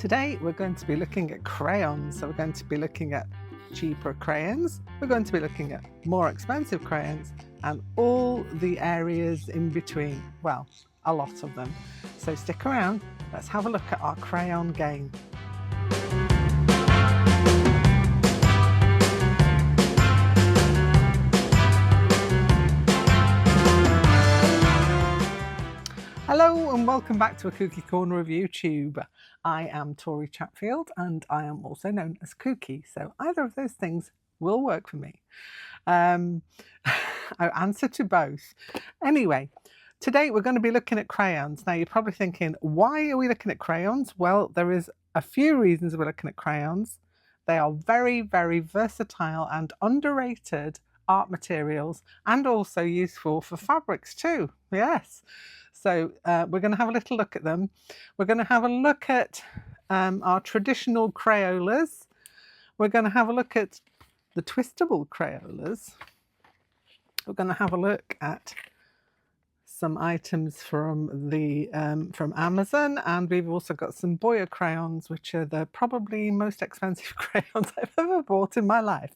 Today we're going to be looking at crayons. So we're going to be looking at cheaper crayons, we're going to be looking at more expensive crayons, and all the areas in between. Well, a lot of them. So stick around, let's have a look at our crayon game. Hello and welcome back to a Cookie Corner of YouTube. I am Tori Chatfield and I am also known as Cookie, so either of those things will work for me. I answer to both. Anyway, today we're going to be looking at crayons. Now you're probably thinking, why are we looking at crayons? Well, there is a few reasons we're looking at crayons. They are very, very versatile and underrated art materials, and also useful for fabrics too. Yes. So we're going to have a little look at them. We're going to have a look at our traditional Crayolas. We're going to have a look at the twistable Crayolas. We're going to have a look at some items from Amazon, and we've also got some Boya crayons, which are the probably most expensive crayons I've ever bought in my life.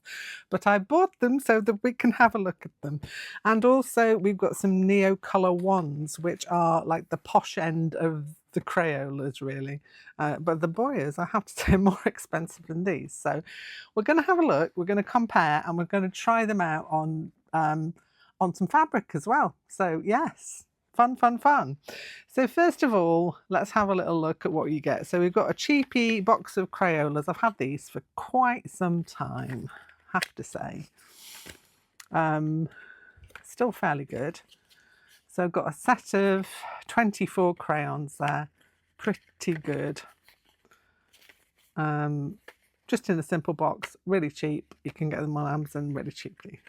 But I bought them so that we can have a look at them. And also we've got some Neocolor wands, which are like the posh end of the Crayolas really. But the Boyas, I have to say, are more expensive than these. So we're going to have a look, we're going to compare, and we're going to try them out on some fabric as well. So yes, fun. So first of all, let's have a little look at what you get. So we've got a cheapy box of Crayolas. I've had these for quite some time, I have to say. Still fairly good. So I've got a set of 24 crayons there, pretty good. Just in a simple box, really cheap. You can get them on Amazon really cheaply.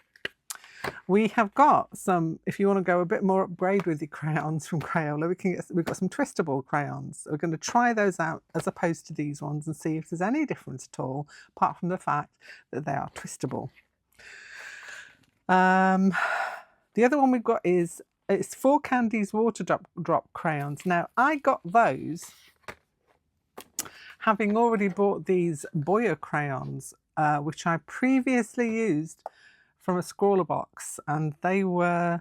We have got some, if you want to go a bit more upgrade with your crayons from Crayola, we've got some twistable crayons. We're going to try those out as opposed to these ones and see if there's any difference at all, apart from the fact that they are twistable. The other one we've got is, it's for Candies Waterdrop crayons. Now, I got those having already bought these Boya crayons, which I previously used from a scrawler box, and they were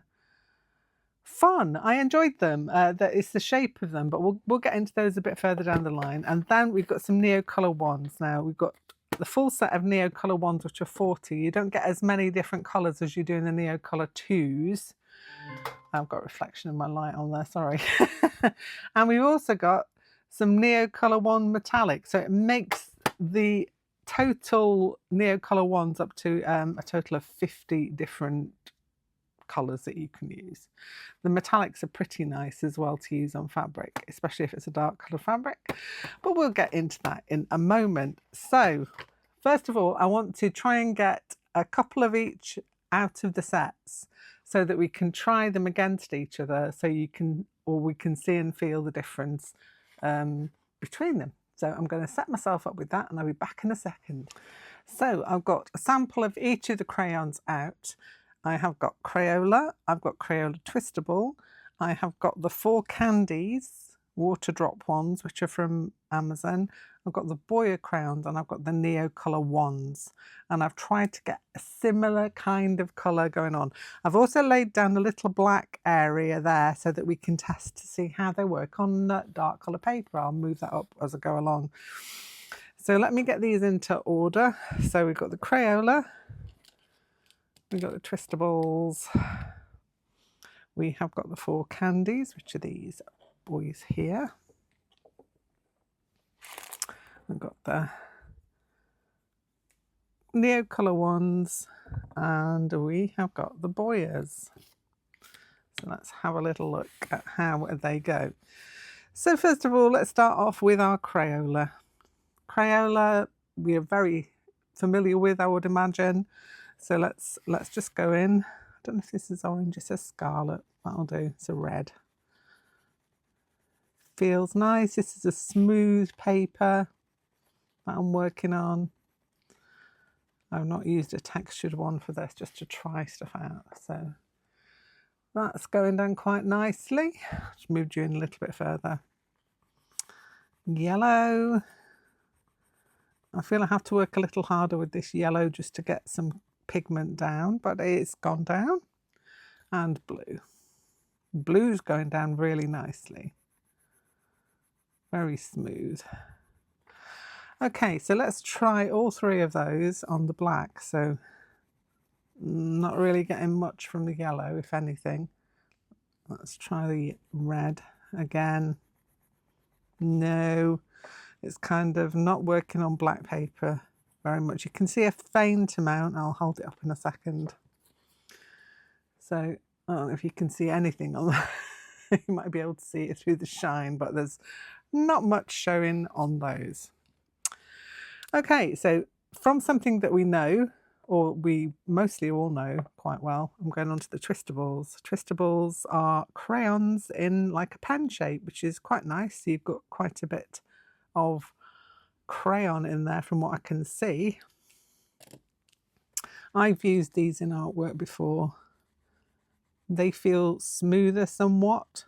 fun. I enjoyed them. It's the shape of them, but we'll get into those a bit further down the line. And then we've got some Neocolor wands. Now we've got the full set of Neocolor wands, which are 40. You don't get as many different colours as you do in the Neocolor 2s. I've got reflection of my light on there, sorry. And we've also got some Neocolor wand metallic, so it makes the total Neocolor wands up to a total of 50 different colours that you can use. The metallics are pretty nice as well to use on fabric, especially if it's a dark colour fabric, but we'll get into that in a moment. So first of all, I want to try and get a couple of each out of the sets so that we can try them against each other, so we can see and feel the difference between them. So I'm going to set myself up with that and I'll be back in a second. So I've got a sample of each of the crayons out. I have got Crayola, I've got Crayola Twistable, I have got the 4 Candies Waterdrop ones, which are from Amazon. I've got the Boya crayons and I've got the Neocolor wands. And I've tried to get a similar kind of colour going on. I've also laid down a little black area there so that we can test to see how they work on dark colour paper. I'll move that up as I go along. So let me get these into order. So we've got the Crayola, we've got the Twistables, we have got the 4 Candies, which are these boys here. We've got the Neocolor ones, and we have got the Boyas. So let's have a little look at how they go. So first of all, let's start off with our Crayola. Crayola we are very familiar with, I would imagine. So let's just go in. I don't know if this is orange, it says scarlet. That'll do, it's a red. Feels nice. This is a smooth paper that I'm working on. I've not used a textured one for this, just to try stuff out. So that's going down quite nicely. Just moved you in a little bit further. Yellow, I feel I have to work a little harder with this yellow just to get some pigment down, but it's gone down. And blue. Blue's going down really nicely. Very smooth. Okay, so let's try all three of those on the black. So not really getting much from the yellow, if anything. Let's try the red again. No, it's kind of not working on black paper very much. You can see a faint amount. I'll hold it up in a second. So I don't know if you can see anything on that. You might be able to see it through the shine, but there's not much showing on those. Okay, so from something that we know, or we mostly all know quite well, I'm going on to the Twistables. Twistables are crayons in like a pen shape, which is quite nice. You've got quite a bit of crayon in there from what I can see. I've used these in artwork before. They feel smoother somewhat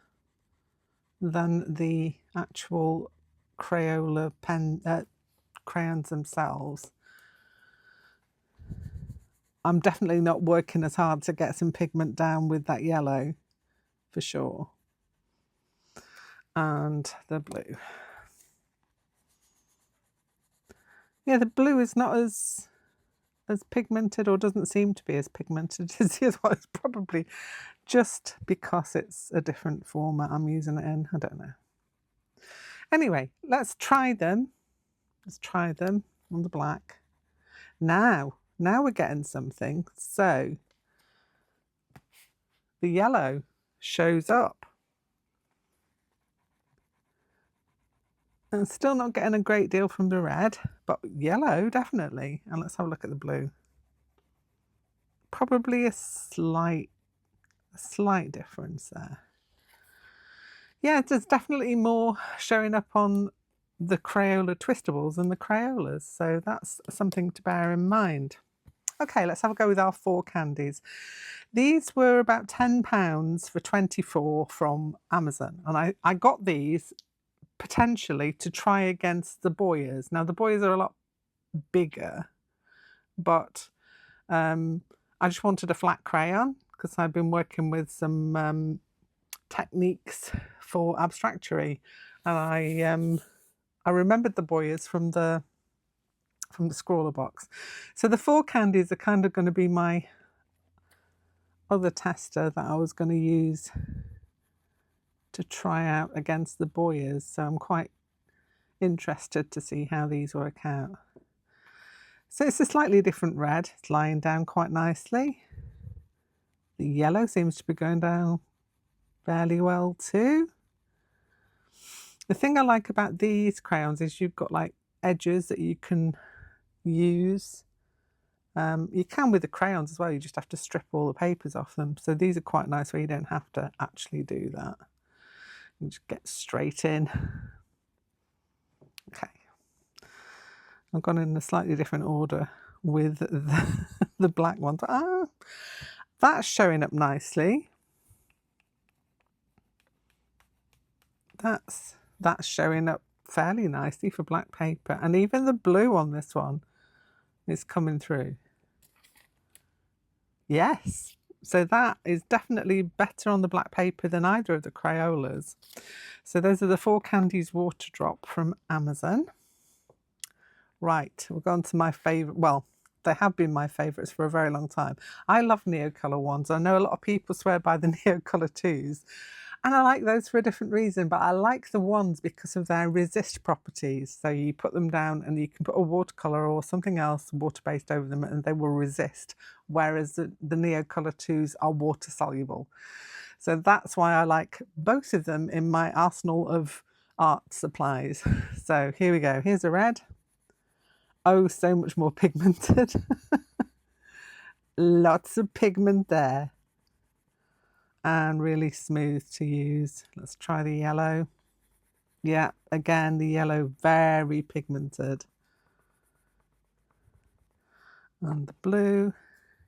than the actual Crayola crayons themselves. I'm definitely not working as hard to get some pigment down with that yellow, for sure. And the blue. Yeah, the blue is not as pigmented, or doesn't seem to be as pigmented as the other one. It's probably just because it's a different format I'm using it in. I don't know. Anyway, let's try them. Let's try them on the black. Now we're getting something. So the yellow shows up. And still not getting a great deal from the red, but yellow definitely. And let's have a look at the blue. Probably a slight difference there. Yeah, there's definitely more showing up on the Crayola Twistables than the Crayolas, so that's something to bear in mind. Okay, let's have a go with our 4 candies. These were about £10 for 24 from Amazon, and I got these potentially to try against the Boyas. Now the Boyas are a lot bigger, but I just wanted a flat crayon because I've been working with some techniques for abstractory, and I remembered the Boyas from the scrawler box. So the 4 candies are kind of going to be my other tester that I was going to use to try out against the Boyas. So I'm quite interested to see how these work out. So it's a slightly different red. It's lying down quite nicely. The yellow seems to be going down fairly well too. The thing I like about these crayons is you've got like edges that you can use. You can with the crayons as well, you just have to strip all the papers off them. So these are quite nice where you don't have to actually do that. You just get straight in. Okay. I've gone in a slightly different order with the black ones. That's showing up nicely. That's showing up fairly nicely for black paper, and even the blue on this one is coming through. Yes, so that is definitely better on the black paper than either of the Crayolas. So those are the 4 Candies Waterdrop from Amazon. Right, we've gone to my favourite. Well, they have been my favourites for a very long time. I love Neocolor ones. I know a lot of people swear by the Neocolor 2s. And I like those for a different reason, but I like the ones because of their resist properties. So you put them down and you can put a watercolour or something else water-based over them and they will resist, whereas the Neocolor 2s are water soluble. So that's why I like both of them in my arsenal of art supplies. So here we go. Here's a red. Oh, so much more pigmented. Lots of pigment there. And really smooth to use. Let's try the yellow. Yeah, again, the yellow, very pigmented. And the blue,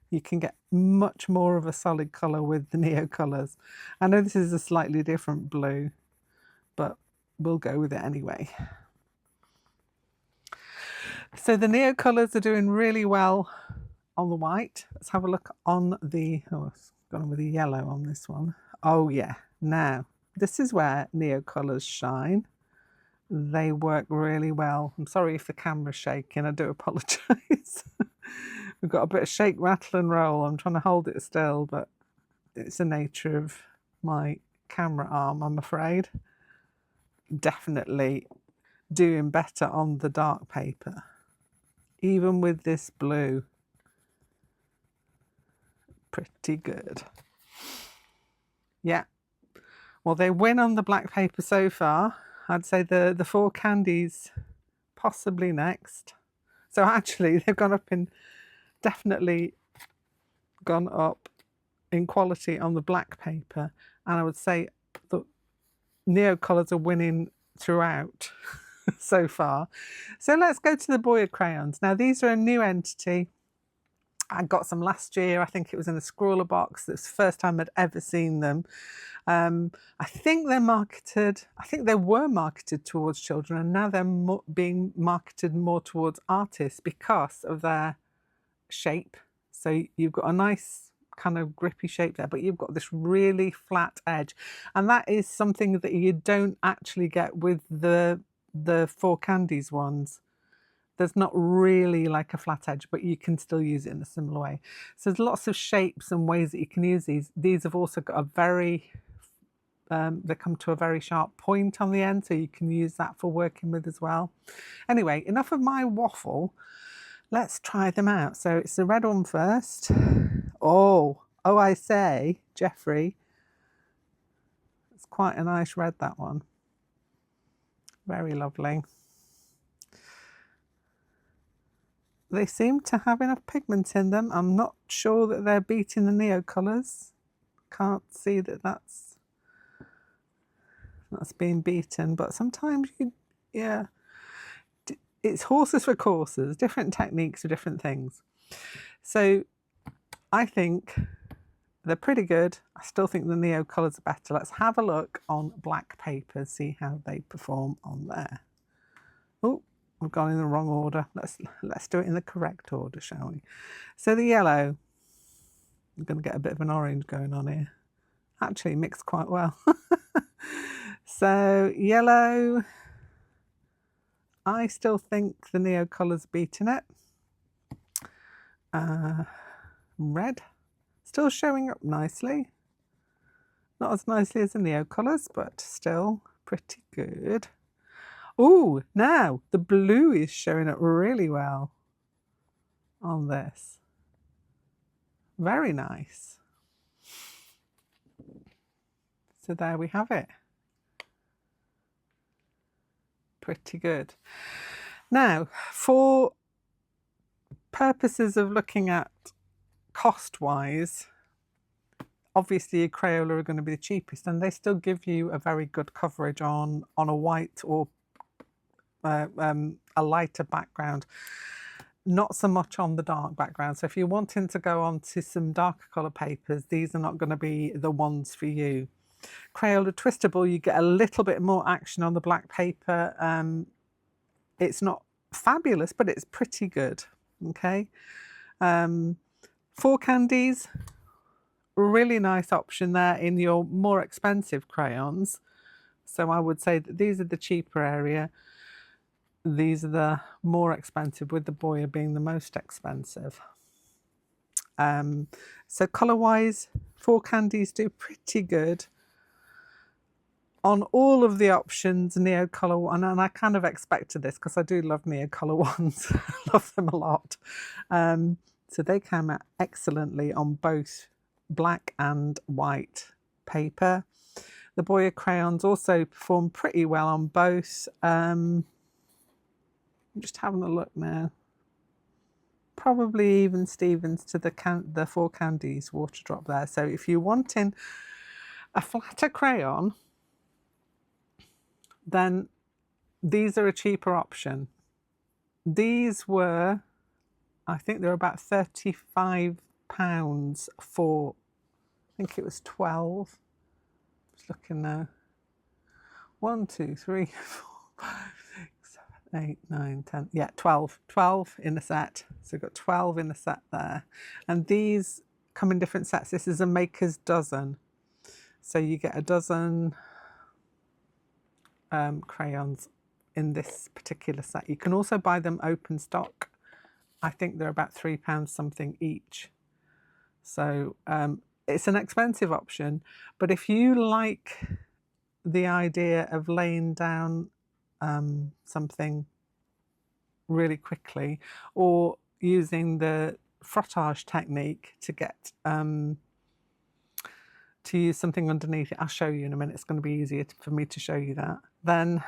you can get much more of a solid colour with the Neocolors. I know this is a slightly different blue, but we'll go with it anyway. So the Neocolors are doing really well on the white. Let's have a look on the, oh, it's gone with the yellow on this one. Oh yeah, now this is where Neocolors shine. They work really well. I'm sorry if the camera's shaking, I do apologise. We've got a bit of shake, rattle and roll. I'm trying to hold it still, but it's the nature of my camera arm, I'm afraid. Definitely doing better on the dark paper. Even with this blue, pretty good. Yeah, well, they win on the black paper so far. I'd say the four Candies possibly next. So actually they've gone up in, definitely gone up in quality on the black paper, and I would say the Neocolors are winning throughout so far. So let's go to the Boya crayons. Now these are a new entity. I got some last year. I think it was in a scrawler box. It's the first time I'd ever seen them. I think they're marketed, I think they were marketed towards children, and now they're being marketed more towards artists because of their shape. So you've got a nice kind of grippy shape there, but you've got this really flat edge, and that is something that you don't actually get with the four Candies ones. There's not really like a flat edge, but you can still use it in a similar way. So there's lots of shapes and ways that you can use these. These have also got a very, they come to a very sharp point on the end, so you can use that for working with as well. Anyway, enough of my waffle. Let's try them out. So it's the red one first. Oh, I say, Jeffrey, it's quite a nice red, that one. Very lovely. They seem to have enough pigment in them. I'm not sure that they're beating the Neocolors. Can't see that that's being beaten, but sometimes yeah. It's horses for courses, different techniques for different things. So I think they're pretty good. I still think the Neocolors are better. Let's have a look on black paper, see how they perform on there. Oh, we've gone in the wrong order. Let's do it in the correct order, shall we? So the yellow, I'm going to get a bit of an orange going on here. Actually mixed quite well. So yellow, I still think the Neocolors beating it. Red, still showing up nicely. Not as nicely as the Neocolors, but still pretty good. Oh, now the blue is showing up really well on this. Very nice. So there we have it. Pretty good. Now, for purposes of looking at cost-wise, obviously Crayola are going to be the cheapest, and they still give you a very good coverage on a white or a lighter background. Not so much on the dark background. So if you're wanting to go on to some darker colour papers, these are not going to be the ones for you. Crayola Twistable, you get a little bit more action on the black paper. It's not fabulous, but it's pretty good. Okay. Four Candies, really nice option there in your more expensive crayons. So I would say that these are the cheaper area. These are the more expensive, with the Boya being the most expensive. So colour-wise, four Candies do pretty good. On all of the options, Neocolor, and I kind of expected this because I do love Neocolor ones. I love them a lot. So they came out excellently on both black and white paper. The Boya crayons also performed pretty well on both. I'm just having a look now. Probably even Stevens to the four Candies Waterdrop there. So if you're wanting a flatter crayon, then these are a cheaper option. These were, I think they're about £35 for, I think it was 12. Just looking now. 1, 2, 3, 4, 5, 6, 8, 9, 10, yeah, 12 in the set. So we've got 12 in the set there. And these come in different sets. This is a maker's dozen. So you get a dozen crayons in this particular set. You can also buy them open stock. I think they're about £3 something each. So it's an expensive option, but if you like the idea of laying down something really quickly, or using the Frotage technique to get to use something underneath it, I'll show you in a minute, it's going to be easier for me to show you that, then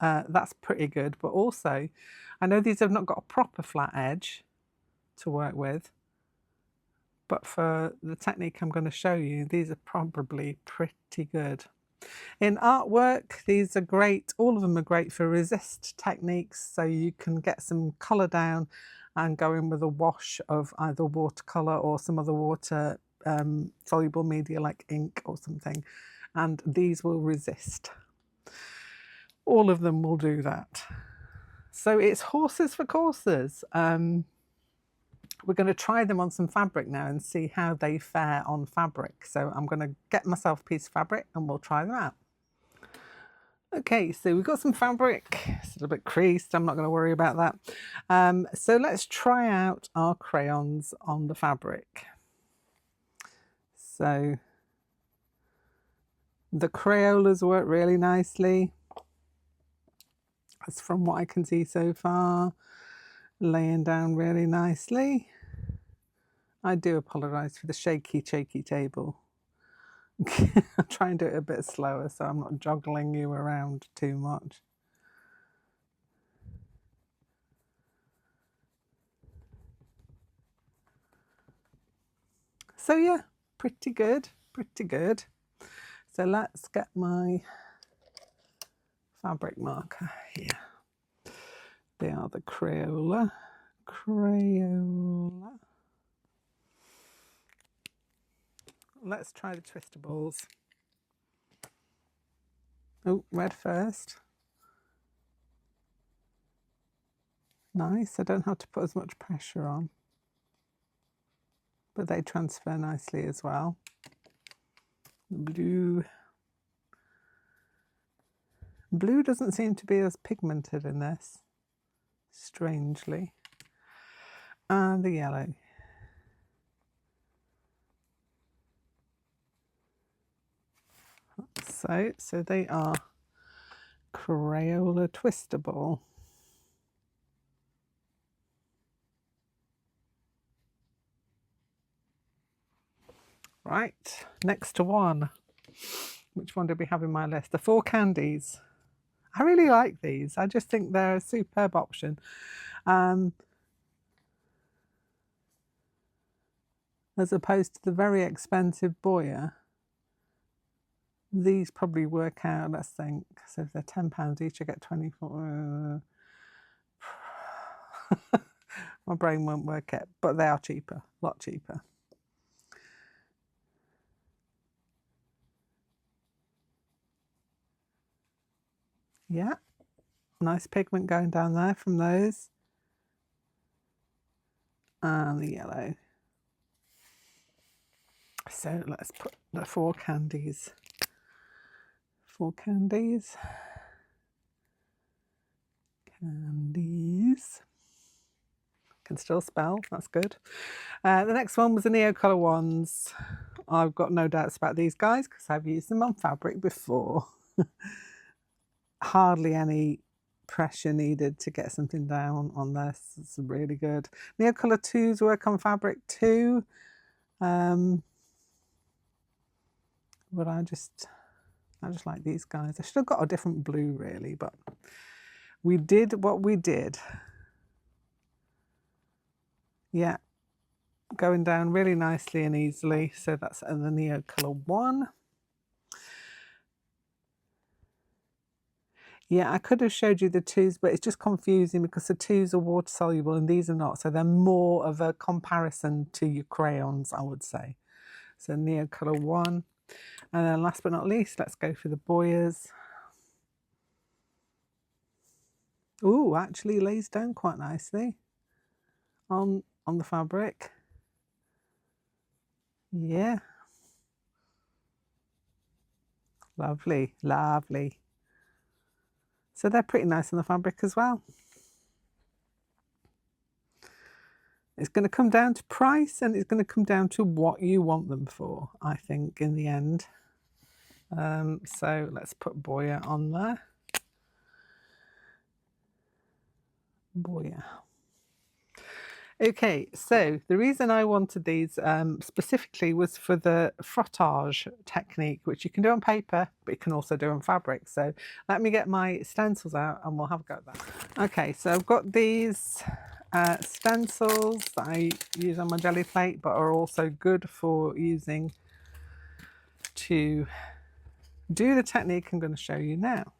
that's pretty good. But also, I know these have not got a proper flat edge to work with, but for the technique I'm going to show you, these are probably pretty good. In artwork, these are great, all of them are great for resist techniques, so you can get some colour down and go in with a wash of either watercolour or some other water soluble media like ink or something, and these will resist. All of them will do that. So it's horses for courses. We're going to try them on some fabric now and see how they fare on fabric. So I'm going to get myself a piece of fabric and we'll try them out. Okay, so we've got some fabric. It's a little bit creased, I'm not going to worry about that. So let's try out our crayons on the fabric. So the Crayolas work really nicely. That's from what I can see so far. Laying down really nicely. I do apologise for the shaky table. I'll try and do it a bit slower so I'm not joggling you around too much. So yeah, pretty good, pretty good. So let's get my fabric marker here. They are the Crayola. Let's try the twistables. Oh, red first. Nice, I don't have to put as much pressure on, but they transfer nicely as well. Blue. Blue doesn't seem to be as pigmented in this, strangely. And the yellow. So they are Crayola Twistable. Right, next to one. Which one did we have in my list? The 4 Candies. I really like these. I just think they're a superb option. As opposed to the very expensive Boya. These probably work out, let's think, so if they're £10 each, I get 24. My brain won't work it, but they are cheaper, a lot cheaper. Yeah, nice pigment going down there from those. And the yellow. So let's put the 4 Candies. 4 Candies. Candies. Can still spell, that's good. The next one was the Neocolor ones. I've got no doubts about these guys because I've used them on fabric before. Hardly any pressure needed to get something down on this. It's really good. Neocolor 2s work on fabric too. But I just like these guys. I should have got a different blue really, but we did what we did. Yeah, going down really nicely and easily. So that's the Neocolor 1. Yeah, I could have showed you the 2s, but it's just confusing because the 2s are water soluble and these are not. So they're more of a comparison to your crayons, I would say. So Neocolor 1. And then last but not least, let's go for the Boyas. Ooh, actually lays down quite nicely on the fabric. Yeah. Lovely, lovely. So they're pretty nice on the fabric as well. It's going to come down to price, and it's going to come down to what you want them for, I think, in the end. So let's put Boya on there. Boya. Okay, so the reason I wanted these specifically was for the frottage technique, which you can do on paper, but you can also do on fabric. So let me get my stencils out and we'll have a go at that. Okay, so I've got these stencils that I use on my jelly plate, but are also good for using to do the technique I'm going to show you now.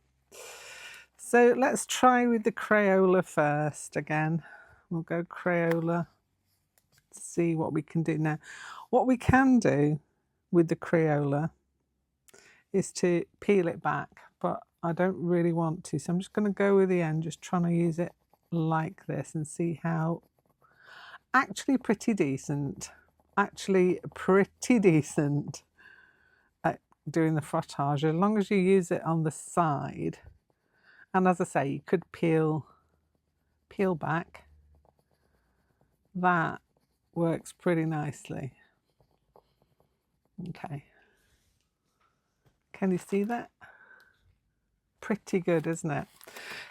So let's try with the Crayola first again. We'll go Crayola, see what we can do now. What we can do with the Crayola is to peel it back, but I don't really want to. So I'm just going to go with the end, just trying to use it like this and see how actually pretty decent at doing the frottage, as long as you use it on the side. And as I say, you could peel back. That works pretty nicely. Okay. Can you see that? Pretty good, isn't it?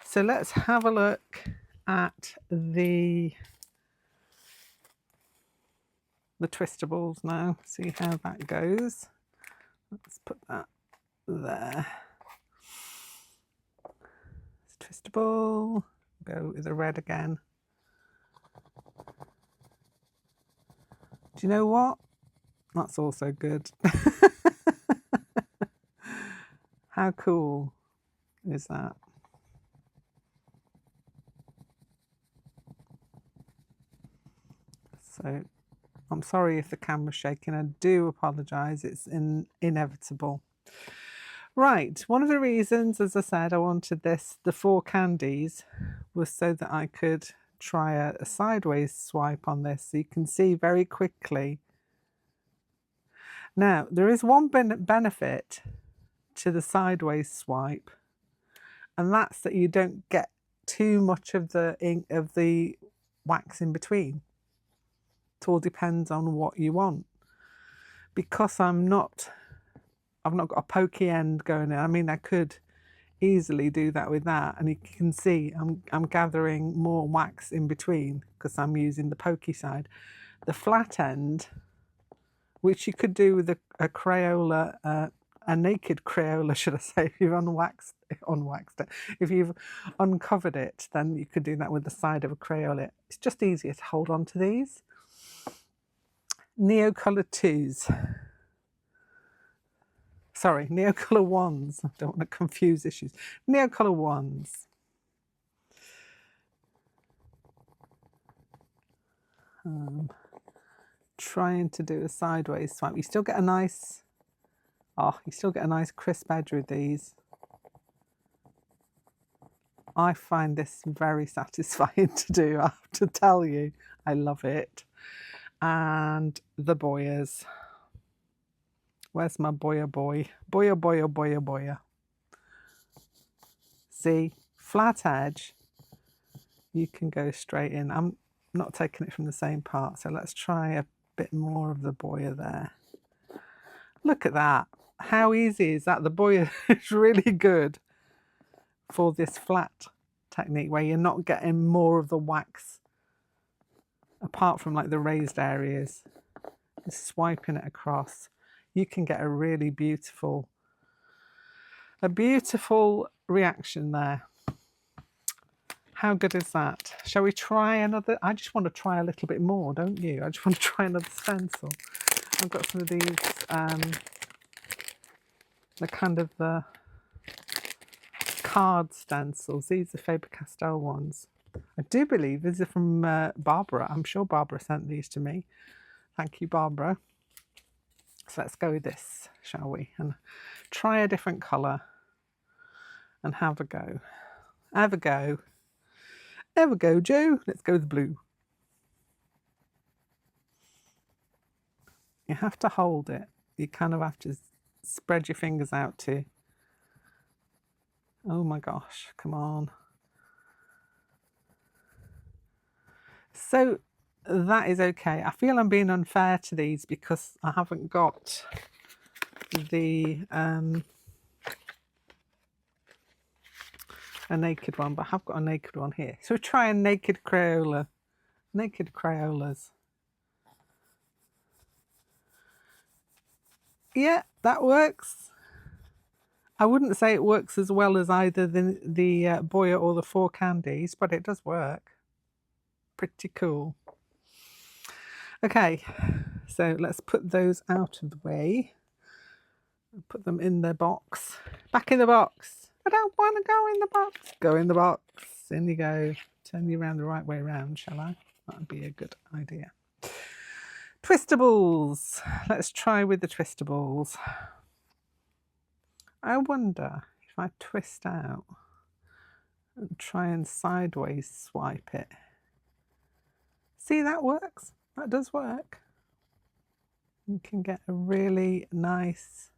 So let's have a look at the twistables now, see how that goes. Let's put that there. It's twistable. Go with the red again. Do you know what? That's also good. How cool is that? So I'm sorry if the camera's shaking. I do apologise. It's inevitable. Right, one of the reasons, as I said, I wanted the 4 candies was so that I could try a sideways swipe on this, so you can see very quickly. Now, there is one benefit to the sideways swipe, and that's that you don't get too much of the ink of the wax in between. It all depends on what you want. Because I've not got a pokey end going in. I mean, I could easily do that with that, and you can see I'm gathering more wax in between because I'm using the pokey side. The flat end, which you could do with a Crayola, a naked Crayola, should I say, if you've unwaxed it. If you've uncovered it, then you could do that with the side of a Crayola. It's just easier to hold on to these. Neocolor 2s. Sorry, Neocolor 1s. I don't want to confuse issues. Neocolor 1s. Trying to do a sideways swipe. You still get a nice, crisp edge with these. I find this very satisfying to do, I have to tell you. I love it. And the Boyas. Where's my Boya boy? Boya, Boya, Boya, Boya. See, flat edge, you can go straight in. I'm not taking it from the same part, so let's try a bit more of the Boya there. Look at that. How easy is that? The Boya is really good for this flat technique where you're not getting more of the wax apart from like the raised areas. Just swiping it across, you can get a really beautiful reaction there. How good is that? Shall we try another? I just want to try a little bit more, don't you? I just want to try another stencil. I've got some of these, the card stencils. These are Faber-Castell ones. I do believe these are from Barbara. I'm sure Barbara sent these to me. Thank you, Barbara. So let's go with this, shall we? And try a different colour and have a go. Have a go. There we go, Joe. Let's go with blue. You have to hold it. You kind of have to spread your fingers out too. Oh my gosh, come on. So that is okay. I feel I'm being unfair to these because I haven't got the a naked one, but I have got a naked one here. So try a naked Crayola. Naked Crayolas. Yeah, that works. I wouldn't say it works as well as either the Boya or the 4 Candies, but it does work. Pretty cool. Okay, so let's put those out of the way. Put them in their box. Back in the box. I don't want to go in the box. Go in the box. In you go. Turn you around the right way around, shall I? That would be a good idea. Twistables. Let's try with the twistables. I wonder if I twist out and try and sideways swipe it. See, that works. That does work. You can get a really nice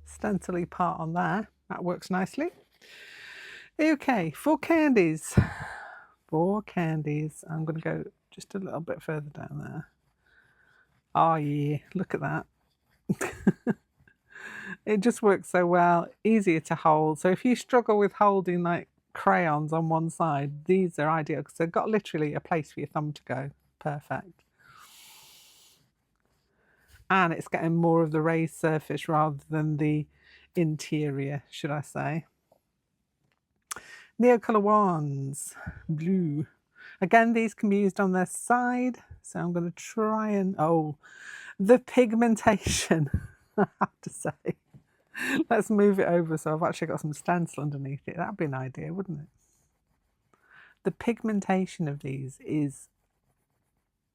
stencily part on there. That works nicely. Okay, 4 Candies. 4 Candies. I'm going to go just a little bit further down there. Oh yeah, look at that. It just works so well, easier to hold. So if you struggle with holding like crayons on one side, these are ideal because they've got literally a place for your thumb to go. Perfect. And it's getting more of the raised surface rather than the interior, should I say. Neocolor wands, blue. Again, these can be used on their side. So I'm going to try and, oh, the pigmentation, I have to say. Let's move it over so I've actually got some stencil underneath it. That'd be an idea, wouldn't it? The pigmentation of these is,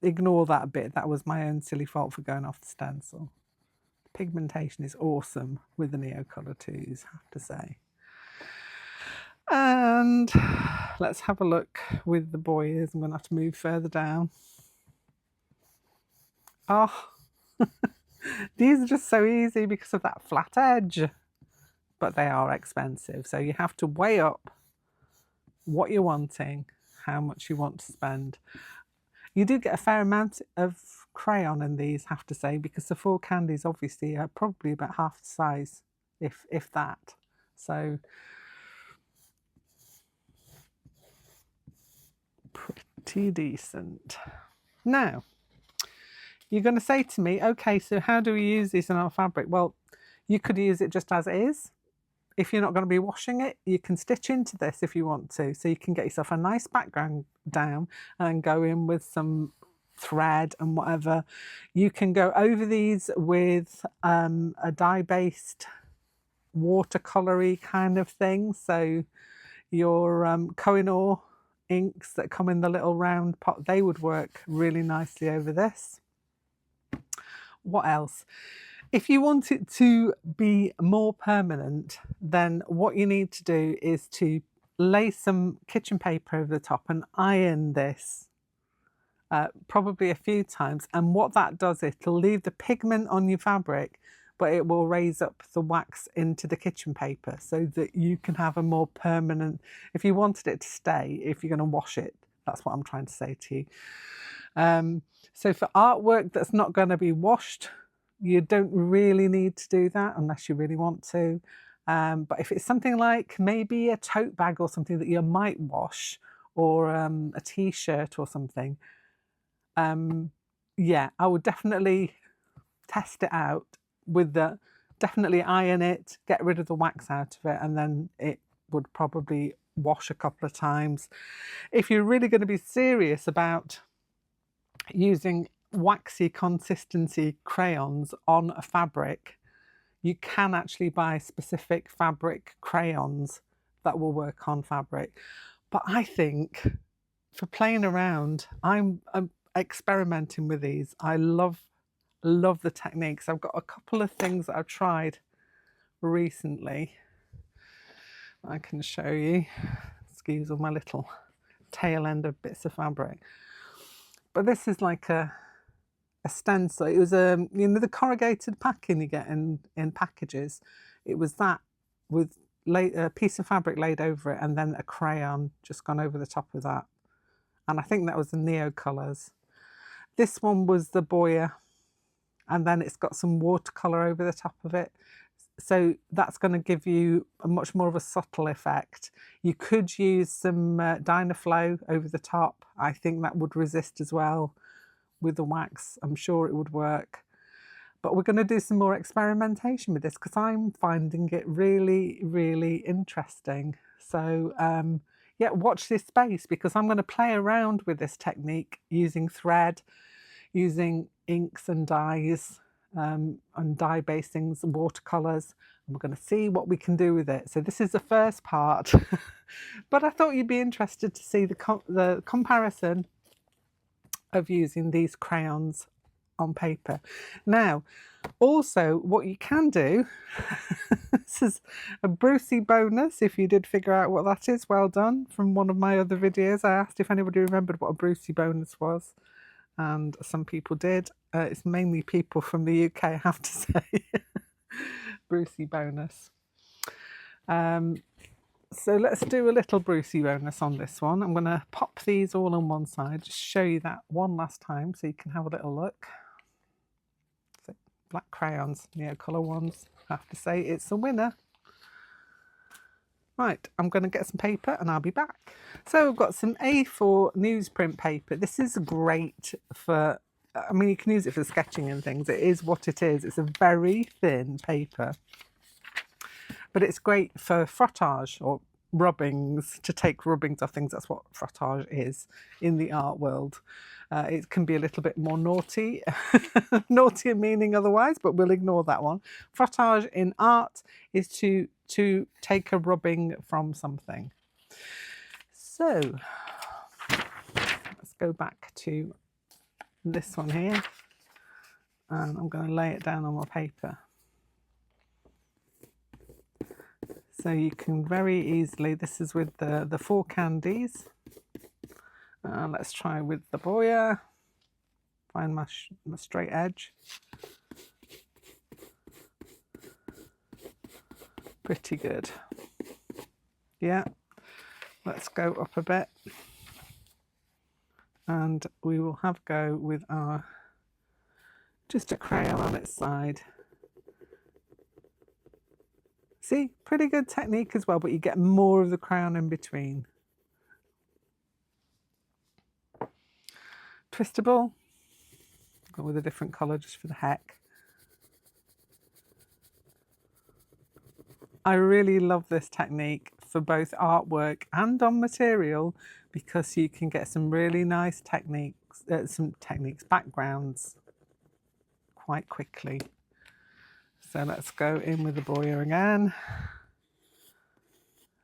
ignore that bit. That was my own silly fault for going off the stencil. The pigmentation is awesome with the Neocolor 2s, I have to say. And let's have a look with the Boyas. I'm going to have to move further down. Oh, these are just so easy because of that flat edge, but they are expensive. So you have to weigh up what you're wanting, how much you want to spend. You do get a fair amount of crayon in these, I have to say, because the 4 Candies obviously are probably about half the size, if that. So pretty decent. Now, you're going to say to me, okay, so how do we use this in our fabric? Well, you could use it just as it is. If you're not going to be washing it, you can stitch into this if you want to. So you can get yourself a nice background down and go in with some thread and whatever. You can go over these with a dye-based watercolory kind of thing. So your Koh-i-Noor inks that come in the little round pot, they would work really nicely over this. What else? If you want it to be more permanent, then what you need to do is to lay some kitchen paper over the top and iron this probably a few times. And what that does, it'll leave the pigment on your fabric, but it will raise up the wax into the kitchen paper so that you can have a more permanent, if you wanted it to stay, if you're going to wash it, that's what I'm trying to say to you. So for artwork that's not going to be washed, you don't really need to do that unless you really want to. But if it's something like maybe a tote bag or something that you might wash, or a t-shirt or something, yeah, I would definitely test it out with the, definitely iron it, get rid of the wax out of it, and then it would probably wash a couple of times. If you're really going to be serious about using waxy consistency crayons on a fabric, you can actually buy specific fabric crayons that will work on fabric. But I think for playing around, I'm experimenting with these. I love the techniques. I've got a couple of things that I've tried recently. I can show you. Excuse all my little tail end of bits of fabric. But this is like a stencil. It was a, you know, the corrugated packing you get in packages. It was that with a piece of fabric laid over it and then a crayon just gone over the top of that. And I think that was the Neocolors. This one was the Boya, and then it's got some watercolor over the top of it. So that's going to give you a much more of a subtle effect. You could use some Dynaflow over the top. I think that would resist as well with the wax. I'm sure it would work. But we're going to do some more experimentation with this because I'm finding it really, really interesting. So yeah, watch this space because I'm going to play around with this technique using thread, using inks and dyes, and dye basings and watercolors, and we're going to see what we can do with it. So this is the first part, but I thought you'd be interested to see the comparison of using these crayons on paper. Now, also what you can do, this is a Brucey bonus if you did figure out what that is. Well done. From one of my other videos, I asked if anybody remembered what a Brucey bonus was, and some people did. It's mainly people from the UK, I have to say. Brucey bonus. So let's do a little Brucey bonus on this one. I'm going to pop these all on one side, just show you that one last time so you can have a little look. So, black crayons, Neocolor ones. I have to say it's a winner. Right, I'm going to get some paper and I'll be back. So we've got some A4 newsprint paper. This is great for, I mean, you can use it for sketching and things. It is what it is. It's a very thin paper, but it's great for frotage or rubbings, to take rubbings off things. That's what frotage is in the art world. It can be a little bit more naughty, naughtier meaning otherwise, but we'll ignore that one. Frotage in art is to take a rubbing from something. So let's go back to this one here, and I'm going to lay it down on my paper. So you can very easily, this is with the 4 Candies. Let's try with the Boya. Find my straight edge. Pretty good. Yeah, let's go up a bit. And we will have a go with our, just a crayon on its side. See, pretty good technique as well, but you get more of the crayon in between. Twistable, go with a different colour just for the heck. I really love this technique for both artwork and on material because you can get some really nice backgrounds quite quickly. So let's go in with the Boya again.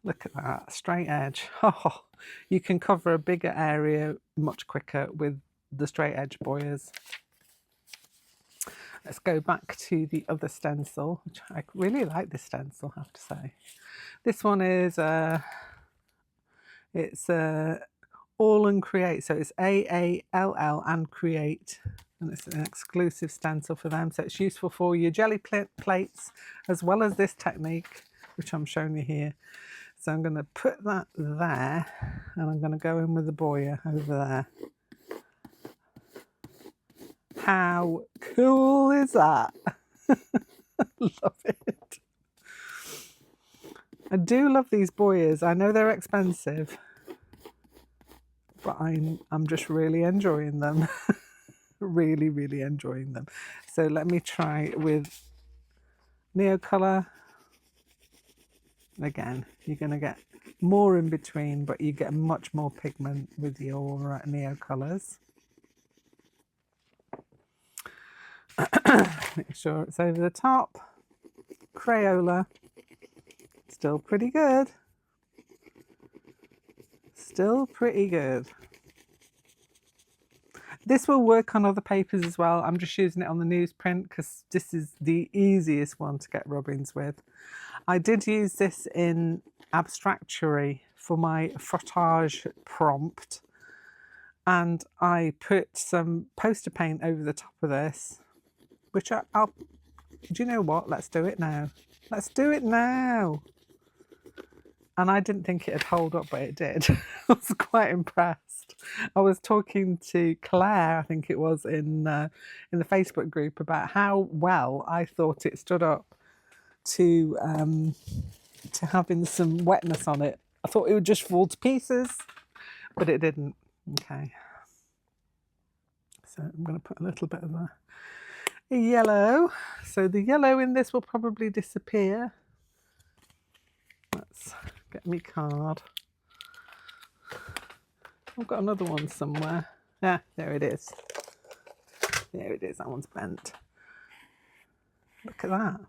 Look at that, straight edge. Oh, you can cover a bigger area much quicker with the straight edge Boyas. Let's go back to the other stencil, which I really like this stencil, I have to say. This one is it's All and Create, so it's AALL and Create, and it's an exclusive stencil for them, so it's useful for your jelly plates as well as this technique, which I'm showing you here. So I'm going to put that there, and I'm going to go in with the Boya over there. How cool is that? Love it. I do love these Boyas. I know they're expensive, but I'm just really enjoying them. Really, really enjoying them. So let me try with Neocolor. Again, you're going to get more in between, but you get much more pigment with your Neocolors. Make sure it's over the top. Crayola, still pretty good. Still pretty good. This will work on other papers as well. I'm just using it on the newsprint because this is the easiest one to get rubbings with. I did use this in Abstractory for my Frotage prompt, and I put some poster paint over the top of this, which I'll do you know what? Let's do it now. Let's do it now. And I didn't think it'd hold up, but it did. I was quite impressed. I was talking to Claire, I think it was, in the Facebook group about how well I thought it stood up to having some wetness on it. I thought it would just fall to pieces, but it didn't. Okay. So I'm going to put a little bit of a yellow. So the yellow in this will probably disappear. Let's get me card. I've got another one somewhere. Yeah, there it is. There it is. That one's bent. Look at that.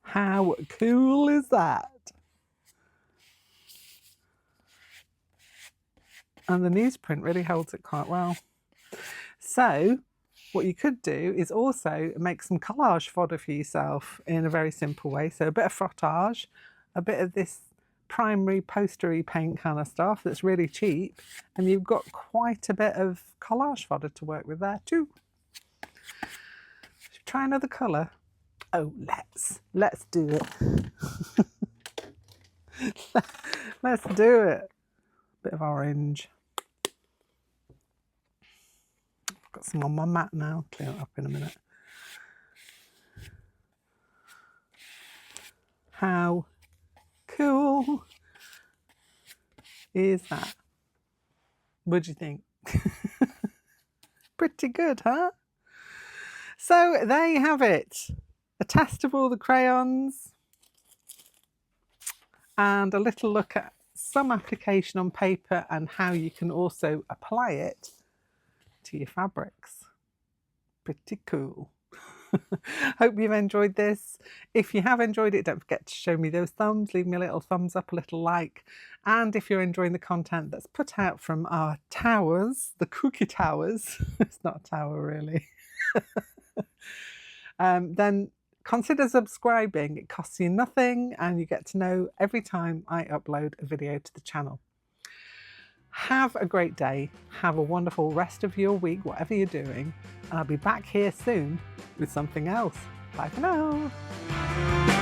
How cool is that? And the newsprint really holds it quite well. So what you could do is also make some collage fodder for yourself in a very simple way. So a bit of Frotage, a bit of this primary postery paint kind of stuff that's really cheap, and you've got quite a bit of collage fodder to work with there too. Should we try another colour? Oh, let's do it. Let's do it. Bit of orange. I've got some on my mat now. Clean it up in a minute. How cool is that? What do you think? Pretty good, huh? So there you have it. A test of all the crayons and a little look at some application on paper and how you can also apply it to your fabrics. Pretty cool. Hope you've enjoyed this. If you have enjoyed it, don't forget to show me those thumbs. Leave me a little thumbs up, a little like. And if you're enjoying the content that's put out from our towers, the cookie towers, it's not a tower really, then consider subscribing. It costs you nothing and you get to know every time I upload a video to the channel. Have a great day. Have a wonderful rest of your week, whatever you're doing. And I'll be back here soon with something else. Bye for now.